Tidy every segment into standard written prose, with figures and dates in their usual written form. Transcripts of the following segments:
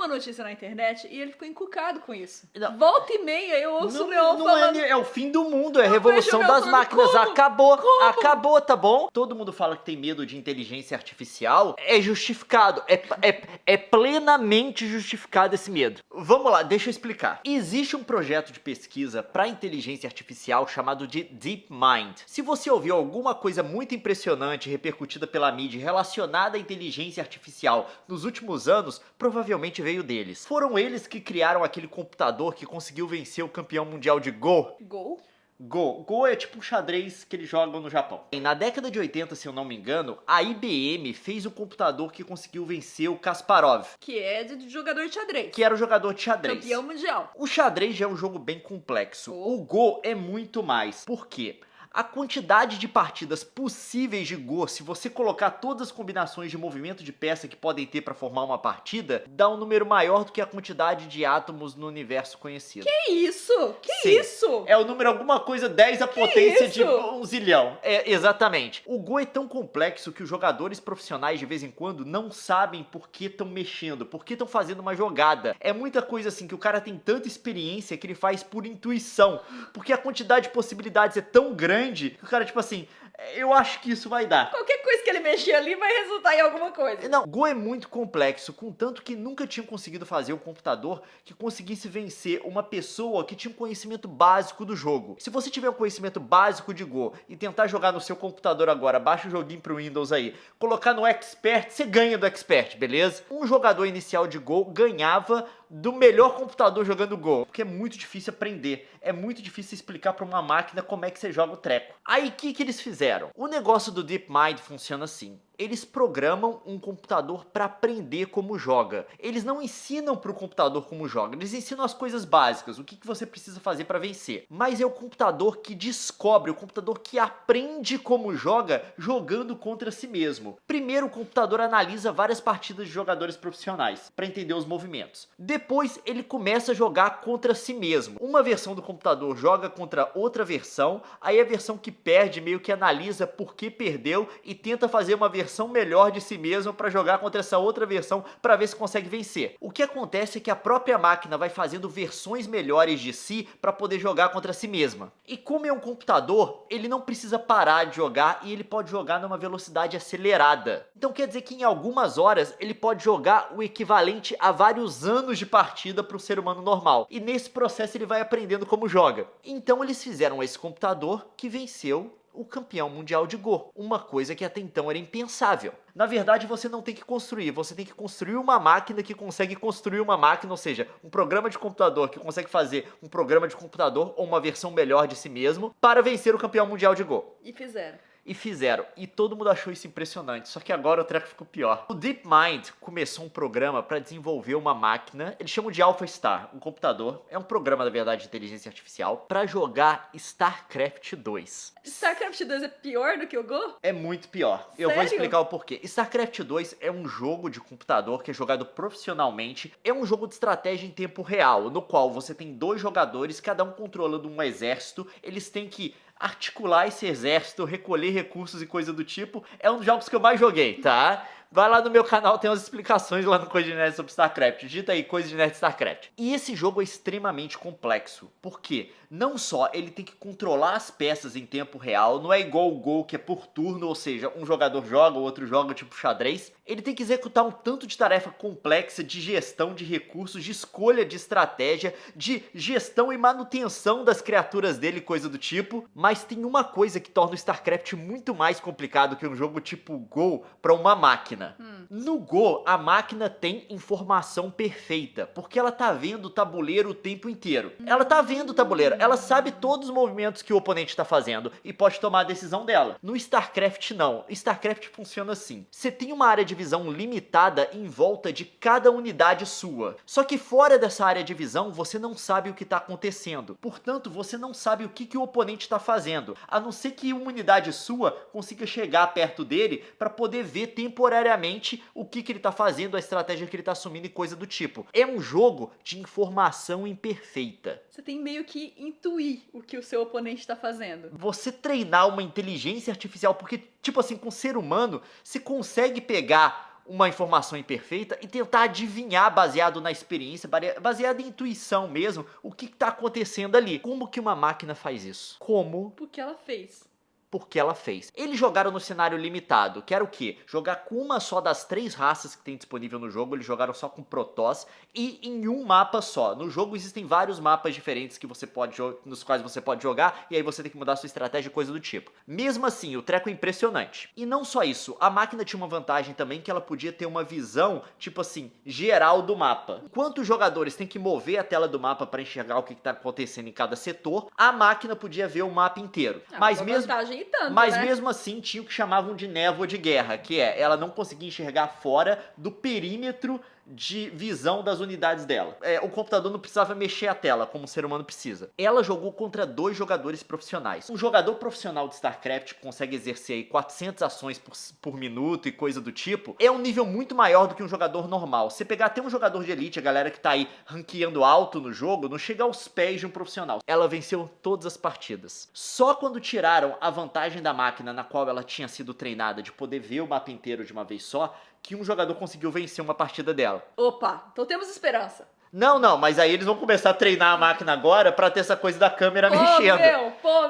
uma notícia na internet e ele ficou encucado com isso. Não. Volta e meia eu ouço o Leon não falando... é o fim do mundo, é a Eu revolução vejo o Leon das falando, máquinas. como? Acabou, Como? acabou, tá bom? Todo mundo fala que tem medo de inteligência artificial. É justificado, é plenamente justificado esse medo. Vamos lá, deixa eu explicar. Existe um projeto de pesquisa para inteligência artificial chamado de DeepMind. Se você ouviu alguma coisa muito impressionante repercutida pela mídia relacionada à inteligência artificial nos últimos anos, provavelmente veio deles. Foram eles que criaram aquele computador que conseguiu vencer o campeão mundial de Go. Go é tipo um xadrez que eles jogam no Japão. E na década de 80, se eu não me engano, a IBM fez um computador que conseguiu vencer o Kasparov, Que é de jogador de xadrez. que era o jogador de xadrez. Campeão mundial. O xadrez já é um jogo bem complexo. O Go é muito mais. Por quê? A quantidade de partidas possíveis de Go, se você colocar todas as combinações de movimento de peça que podem ter para formar uma partida, dá um número maior do que a quantidade de átomos no universo conhecido. Que isso? Que Sim. isso? É o número alguma coisa 10 à potência isso? de 1 zilhão. É, exatamente. O Go é tão complexo que os jogadores profissionais de vez em quando não sabem por que estão mexendo, por que estão fazendo uma jogada. É muita coisa assim que o cara tem tanta experiência que ele faz por intuição, porque a quantidade de possibilidades é tão grande que o cara tipo assim, eu acho que isso vai dar. Qualquer coisa que ele mexer ali vai resultar em alguma coisa. Não, Go é muito complexo, contanto que nunca tinham conseguido fazer um computador que conseguisse vencer uma pessoa que tinha um conhecimento básico do jogo. Se você tiver um conhecimento básico de Go e tentar jogar no seu computador agora, baixa o joguinho pro Windows aí, colocar no Expert, você ganha do Expert, beleza? Um jogador inicial de Go ganhava do melhor computador jogando Go, porque é muito difícil aprender, é muito difícil explicar para uma máquina como é que você joga o treco. Aí o que eles fizeram? O negócio do DeepMind funciona assim. Eles programam um computador para aprender como joga. Eles não ensinam para o computador como joga, eles ensinam as coisas básicas, o que você precisa fazer para vencer. Mas é o computador que descobre, o computador que aprende como joga, jogando contra si mesmo. Primeiro o computador analisa várias partidas de jogadores profissionais para entender os movimentos. Depois ele começa a jogar contra si mesmo. Uma versão do computador joga contra outra versão, aí a versão que perde meio que analisa por que perdeu e tenta fazer uma versão melhor de si mesmo para jogar contra essa outra versão para ver se consegue vencer. O que acontece é que a própria máquina vai fazendo versões melhores de si para poder jogar contra si mesma. E como é um computador, ele não precisa parar de jogar e ele pode jogar numa velocidade acelerada. Então quer dizer que em algumas horas ele pode jogar o equivalente a vários anos de partida para o ser humano normal. E nesse processo ele vai aprendendo como joga. Então eles fizeram esse computador que venceu o campeão mundial de Go, uma coisa que até então era impensável. Na verdade, você não tem que construir, você tem que construir uma máquina que consegue construir uma máquina, ou seja, um programa de computador que consegue fazer um programa de computador ou uma versão melhor de si mesmo para vencer o campeão mundial de Go. E fizeram, e todo mundo achou isso impressionante, só que agora o treco ficou pior. O DeepMind começou um programa para desenvolver uma máquina, eles chamam de AlphaStar, um computador, é um programa, na verdade, de inteligência artificial, para jogar StarCraft 2. StarCraft 2 é pior do que o Go? É muito pior. Eu vou Sério? explicar o porquê. StarCraft 2 é um jogo de computador que é jogado profissionalmente, é um jogo de estratégia em tempo real, no qual você tem 2 jogadores, cada um controlando um exército, eles têm que articular esse exército, recolher recursos e coisa do tipo. É um dos jogos que eu mais joguei, tá? Vai lá no meu canal, tem umas explicações lá no Coisa de Nerd sobre StarCraft. Digita aí, Coisa de Nerd StarCraft. E esse jogo é extremamente complexo. Por quê? Não só ele tem que controlar as peças em tempo real, não é igual o Go, que é por turno, ou seja, um jogador joga, o outro joga, tipo xadrez. Ele tem que executar um tanto de tarefa complexa de gestão de recursos, de escolha de estratégia, de gestão e manutenção das criaturas dele, coisa do tipo. Mas tem uma coisa que torna o StarCraft muito mais complicado que um jogo tipo Go para uma máquina. No Go, a máquina tem informação perfeita, porque ela tá vendo o tabuleiro o tempo inteiro. Ela tá vendo o tabuleiro, ela sabe todos os movimentos que o oponente tá fazendo e pode tomar a decisão dela. No StarCraft não. StarCraft funciona assim. Você tem uma área de visão limitada em volta de cada unidade sua. Só que fora dessa área de visão, você não sabe o que tá acontecendo. Portanto, você não sabe o que o oponente tá fazendo, a não ser que uma unidade sua consiga chegar perto dele para poder ver temporariamente o que ele tá fazendo, a estratégia que ele tá assumindo e coisa do tipo. É um jogo de informação imperfeita. Você tem meio que intuir o que o seu oponente tá fazendo. Você treinar uma inteligência artificial, porque, tipo assim, com o ser humano, se consegue pegar uma informação imperfeita e tentar adivinhar, baseado na experiência, baseado em intuição mesmo, o que está acontecendo ali. Como que uma máquina faz isso? Como? Porque ela fez. Porque ela fez. Eles jogaram no cenário limitado, que era o quê? Jogar com uma só das 3 raças que tem disponível no jogo. Eles jogaram só com Protoss e em um mapa só. No jogo existem vários mapas diferentes que você pode nos quais você pode jogar, e aí você tem que mudar sua estratégia e coisa do tipo. Mesmo assim, o treco é impressionante. E não só isso, a máquina tinha uma vantagem também, que ela podia ter uma visão, tipo assim, geral do mapa. Enquanto os jogadores têm que mover a tela do mapa para enxergar o que está acontecendo em cada setor, a máquina podia ver o mapa inteiro. Mas mesmo assim tinha o que chamavam de névoa de guerra, que é, ela não conseguia enxergar fora do perímetro de visão das unidades dela. O computador não precisava mexer a tela, como o ser humano precisa. Ela jogou contra 2 jogadores profissionais. Um jogador profissional de StarCraft que consegue exercer aí 400 ações por minuto e coisa do tipo, é um nível muito maior do que um jogador normal. Se pegar até um jogador de elite, a galera que tá aí ranqueando alto no jogo, não chega aos pés de um profissional. Ela venceu todas as partidas. Só quando tiraram a vantagem da máquina na qual ela tinha sido treinada de poder ver o mapa inteiro de uma vez só, que um jogador conseguiu vencer uma partida dela. Opa, então temos esperança. Não, mas aí eles vão começar a treinar a máquina agora pra ter essa coisa da câmera mexendo.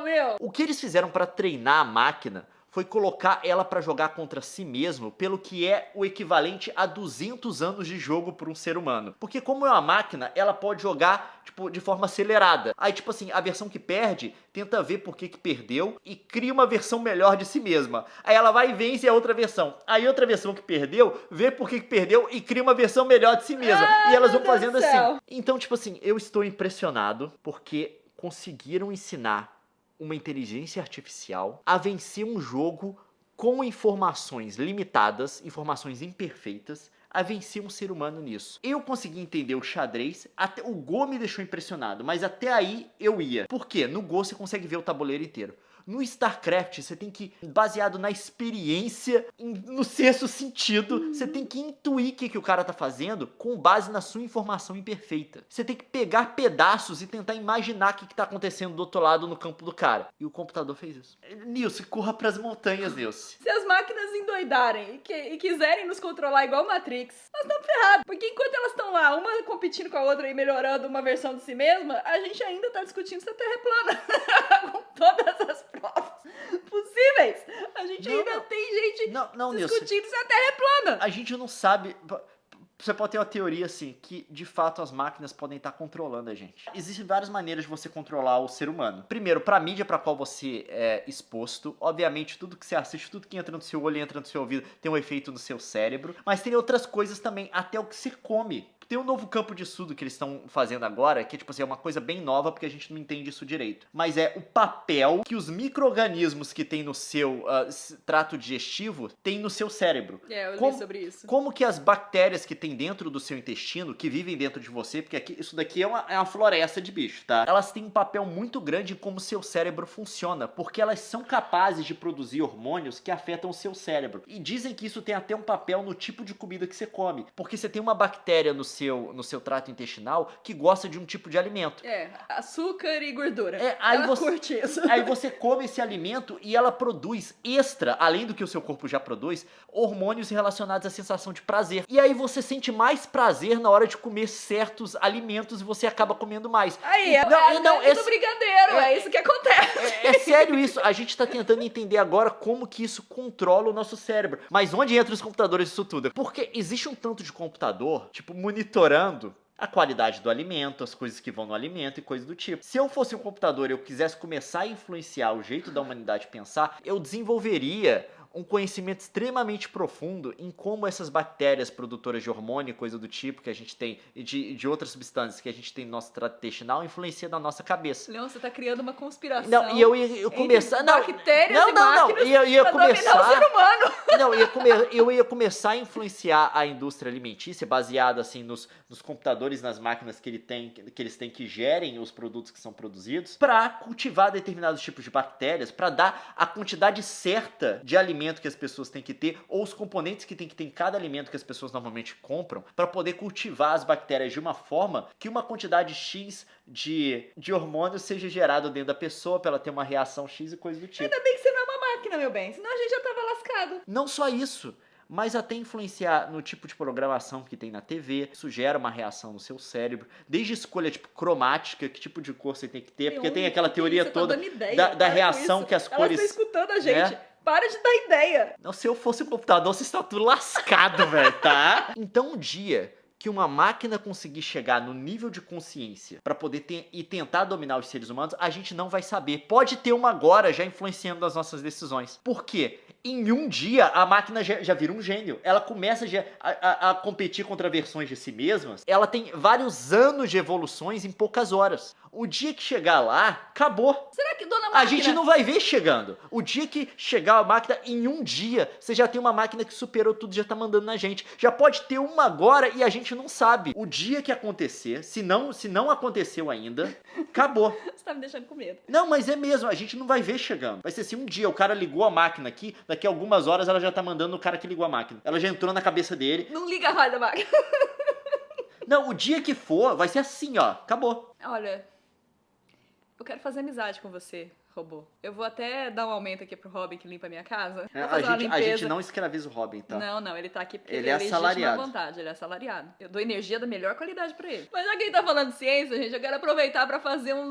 Meu! O que eles fizeram pra treinar a máquina foi colocar ela pra jogar contra si mesmo, pelo que é o equivalente a 200 anos de jogo por um ser humano. Porque como é uma máquina, ela pode jogar, tipo, de forma acelerada. Aí, tipo assim, a versão que perde tenta ver por que perdeu e cria uma versão melhor de si mesma. Aí ela vai e vence a outra versão. Aí outra versão que perdeu, vê por que perdeu e cria uma versão melhor de si mesma. E elas vão fazendo assim. Então, tipo assim, eu estou impressionado porque conseguiram ensinar uma inteligência artificial a vencer um jogo com informações limitadas, informações imperfeitas, a vencer um ser humano nisso. Eu consegui entender o xadrez, até o Go me deixou impressionado, mas até aí eu ia. Por quê? No Go você consegue ver o tabuleiro inteiro. No StarCraft, você tem que, baseado na experiência, no sexto sentido, você tem que intuir o que o cara tá fazendo com base na sua informação imperfeita. Você tem que pegar pedaços e tentar imaginar o que tá acontecendo do outro lado no campo do cara. E o computador fez isso. Nilce, corra pras montanhas, Nilce. Se as máquinas endoidarem e quiserem nos controlar igual Matrix, nós estamos ferrados. Porque enquanto elas estão lá, uma competindo com a outra e melhorando uma versão de si mesma, a gente ainda tá discutindo se a Terra é plana. Com todas as provas possíveis. A gente ainda tem gente discutindo se a Terra é plana. A gente não sabe. Você pode ter uma teoria assim, que de fato as máquinas podem estar controlando a gente. Existem várias maneiras de você controlar o ser humano. Primeiro, pra mídia pra qual você é exposto. Obviamente, tudo que você assiste, tudo que entra no seu olho e entra no seu ouvido tem um efeito no seu cérebro. Mas tem outras coisas também, até o que você come. Tem um novo campo de estudo que eles estão fazendo agora, que tipo assim, é uma coisa bem nova porque a gente não entende isso direito. Mas é o papel que os micro-organismos que tem no seu trato digestivo tem no seu cérebro. Eu li sobre isso. Como que as bactérias que tem dentro do seu intestino, que vivem dentro de você, porque isso daqui é uma floresta de bicho, tá? Elas têm um papel muito grande em como o seu cérebro funciona, porque elas são capazes de produzir hormônios que afetam o seu cérebro. E dizem que isso tem até um papel no tipo de comida que você come, porque você tem uma bactéria no seu trato intestinal que gosta de um tipo de alimento. Açúcar e gordura. Curte isso. Aí você come esse alimento e ela produz extra, além do que o seu corpo já produz, hormônios relacionados à sensação de prazer. E aí você sente mais prazer na hora de comer certos alimentos e você acaba comendo mais. Aí, do brigadeiro, é isso que acontece. É sério isso. A gente tá tentando entender agora como que isso controla o nosso cérebro. Mas onde entra os computadores disso tudo? Porque existe um tanto de computador, tipo, monitorando a qualidade do alimento, as coisas que vão no alimento e coisas do tipo. Se eu fosse um computador e eu quisesse começar a influenciar o jeito da humanidade pensar, eu desenvolveria um conhecimento extremamente profundo em como essas bactérias produtoras de hormônio e coisa do tipo que a gente tem, e de outras substâncias que a gente tem no nosso trato intestinal, influencia na nossa cabeça. Leon, você tá criando uma conspiração. Não, e eu ia começar... Bactérias e máquinas eu ia começar... o ser humano. Eu ia começar a influenciar a indústria alimentícia, baseada assim nos computadores, nas máquinas que eles têm que gerem os produtos que são produzidos, para cultivar determinados tipos de bactérias, para dar a quantidade certa de alimento que as pessoas têm que ter, ou os componentes que tem que ter em cada alimento que as pessoas normalmente compram, para poder cultivar as bactérias de uma forma que uma quantidade X de hormônio seja gerado dentro da pessoa, para ela ter uma reação X e coisa do tipo. Ainda bem que você não é uma máquina, meu bem, senão a gente já tava lascado. Não só isso, mas até influenciar no tipo de programação que tem na TV. Isso gera uma reação no seu cérebro, desde escolha tipo cromática, que tipo de cor você tem que ter, porque tem aquela teoria toda da reação que as cores... Ela está escutando a gente. né? Para de dar ideia. Não, se eu fosse um computador, você está tudo lascado, velho, tá? Então, um dia que uma máquina conseguir chegar no nível de consciência para poder e tentar dominar os seres humanos, a gente não vai saber. Pode ter uma agora já influenciando as nossas decisões. Por quê? Em um dia, a máquina já vira um gênio. Ela começa a competir contra versões de si mesmas. Ela tem vários anos de evoluções em poucas horas. O dia que chegar lá, acabou. Será que dona máquina... A gente não vai ver chegando. O dia que chegar a máquina, em um dia, você já tem uma máquina que superou tudo e já tá mandando na gente. Já pode ter uma agora e a gente não sabe. O dia que acontecer, se não aconteceu ainda, acabou. Você tá me deixando com medo. Não, mas é mesmo, a gente não vai ver chegando. Vai ser assim, um dia o cara ligou a máquina aqui, daqui a algumas horas ela já tá mandando no cara que ligou a máquina. Ela já entrou na cabeça dele. Não liga a rádio da máquina. Não, o dia que for, vai ser assim, ó, acabou. Olha, eu quero fazer amizade com você, robô. Eu vou até dar um aumento aqui pro Robin que limpa a minha casa. A gente não escraviza o Robin, tá? Não, ele tá aqui porque ele é assalariado. Vontade, ele é assalariado. Eu dou energia da melhor qualidade pra ele. Mas já que ele tá falando de ciência, gente, eu quero aproveitar pra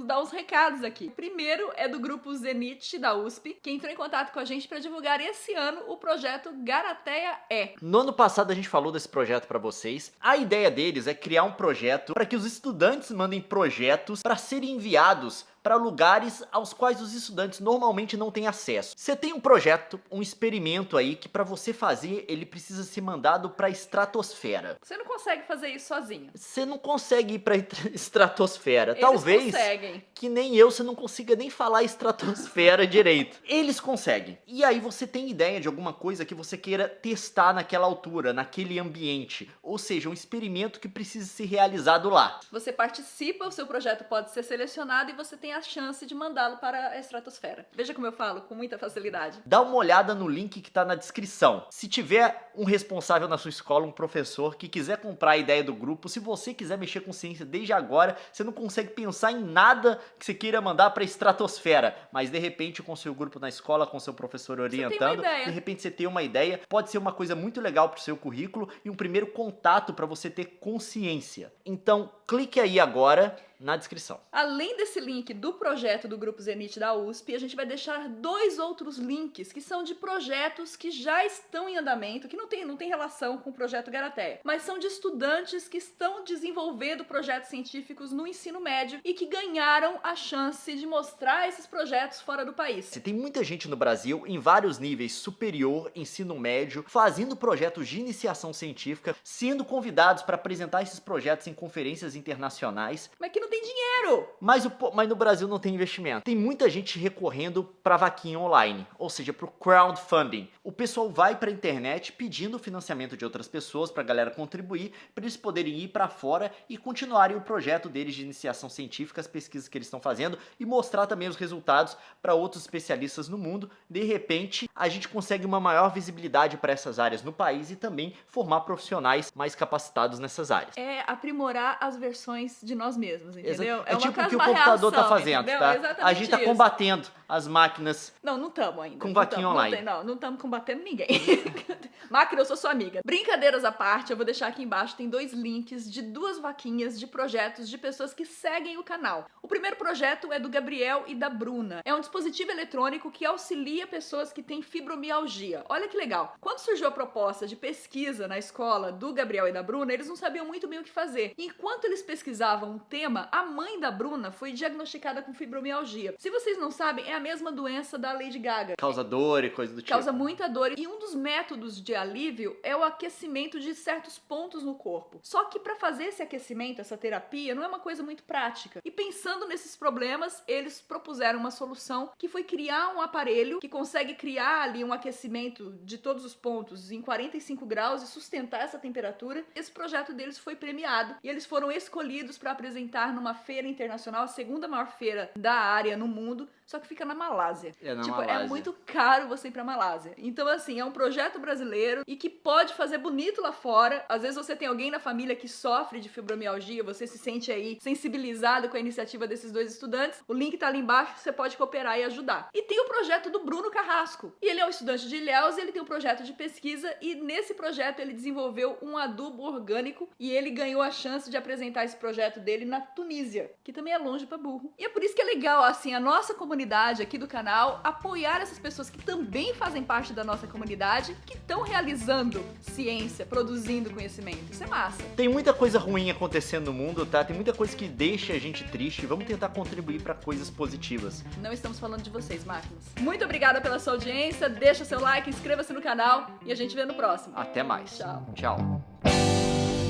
dar uns recados aqui. O primeiro é do grupo Zenit da USP, que entrou em contato com a gente pra divulgar esse ano o projeto Garateia É. No ano passado a gente falou desse projeto pra vocês. A ideia deles é criar um projeto para que os estudantes mandem projetos para serem enviados para lugares aos quais os estudantes normalmente não têm acesso. Você tem um projeto, um experimento aí que para você fazer, ele precisa ser mandado para a estratosfera. Você não consegue fazer isso sozinho. Você não consegue ir para estratosfera. Eles Talvez conseguem. Que nem eu, você não consiga nem falar estratosfera direito. Eles conseguem. E aí você tem ideia de alguma coisa que você queira testar naquela altura, naquele ambiente. Ou seja, um experimento que precisa ser realizado lá. Você participa, o seu projeto pode ser selecionado e você tem a chance de mandá-lo para a estratosfera. Veja como eu falo, com muita facilidade. Dá uma olhada no link que tá na descrição. Se tiver um responsável na sua escola, um professor, que quiser comprar a ideia do grupo, se você quiser mexer com ciência desde agora, você não consegue pensar em nada que você queira mandar para a estratosfera, mas de repente com seu grupo na escola, com seu professor orientando, de repente você tem uma ideia, pode ser uma coisa muito legal pro seu currículo e um primeiro contato para você ter consciência. Então, clique aí agora na descrição. Além desse link do projeto do Grupo Zenit da USP, a gente vai deixar 2 outros links que são de projetos que já estão em andamento, que não tem relação com o projeto Garateia, mas são de estudantes que estão desenvolvendo projetos científicos no ensino médio e que ganharam a chance de mostrar esses projetos fora do país. Você tem muita gente no Brasil, em vários níveis, superior, ensino médio, fazendo projetos de iniciação científica, sendo convidados para apresentar esses projetos em conferências internacionais. Mas que não tem dinheiro! Mas no Brasil não tem investimento. Tem muita gente recorrendo para vaquinha online, ou seja, para o crowdfunding. O pessoal vai para a internet pedindo financiamento de outras pessoas para a galera contribuir, para eles poderem ir para fora e continuarem o projeto deles de iniciação científica, as pesquisas que eles estão fazendo e mostrar também os resultados para outros especialistas no mundo. De repente, a gente consegue uma maior visibilidade para essas áreas no país e também formar profissionais mais capacitados nessas áreas. É aprimorar as versões de nós mesmos, entendeu? É tipo o que o computador tá fazendo, entendeu? tá? Exatamente A gente tá isso. combatendo as máquinas. Não estamos ainda. Com vaquinha online. Não estamos combatendo ninguém. Máquina, eu sou sua amiga. Brincadeiras à parte, eu vou deixar aqui embaixo, tem 2 links de 2 vaquinhas de projetos de pessoas que seguem o canal. O primeiro projeto é do Gabriel e da Bruna. É um dispositivo eletrônico que auxilia pessoas que têm fibromialgia. Olha que legal. Quando surgiu a proposta de pesquisa na escola do Gabriel e da Bruna, eles não sabiam muito bem o que fazer. E enquanto eles pesquisavam um tema, a mãe da Bruna foi diagnosticada com fibromialgia. Se vocês não sabem, é a mesma doença da Lady Gaga. Causa dor e coisa do tipo. Causa muita dor. E um dos métodos de alívio é o aquecimento de certos pontos no corpo. Só que para fazer esse aquecimento, essa terapia, não é uma coisa muito prática. E pensando nesses problemas, eles propuseram uma solução que foi criar um aparelho que consegue criar ali um aquecimento de todos os pontos em 45 graus e sustentar essa temperatura. Esse projeto deles foi premiado e eles foram escolhidos para apresentar numa feira internacional, a segunda maior feira da área no mundo, só que fica na Malásia. É na Tipo, Malásia. é muito caro você ir pra Malásia. Então, assim, é um projeto brasileiro e que pode fazer bonito lá fora. Às vezes você tem alguém na família que sofre de fibromialgia, você se sente aí sensibilizado com a iniciativa desses dois estudantes. O link tá ali embaixo, você pode cooperar e ajudar. E tem o projeto do Bruno Carrasco. E ele é um estudante de Ilhéus e ele tem um projeto de pesquisa e nesse projeto ele desenvolveu um adubo orgânico e ele ganhou a chance de apresentar esse projeto dele na Tunísia, que também é longe pra burro. E é por isso que é legal, assim, a nossa comunidade aqui do canal apoiar essas pessoas que também fazem parte da nossa comunidade, que estão realizando ciência, produzindo conhecimento. Isso é massa. Tem muita coisa ruim acontecendo no mundo, tá? Tem muita coisa que deixa a gente triste. Vamos tentar contribuir para coisas positivas. Não estamos falando de vocês, máquinas. Muito obrigada pela sua audiência, deixa seu like, inscreva-se no canal e a gente vê no próximo. Até mais. Tchau. Tchau.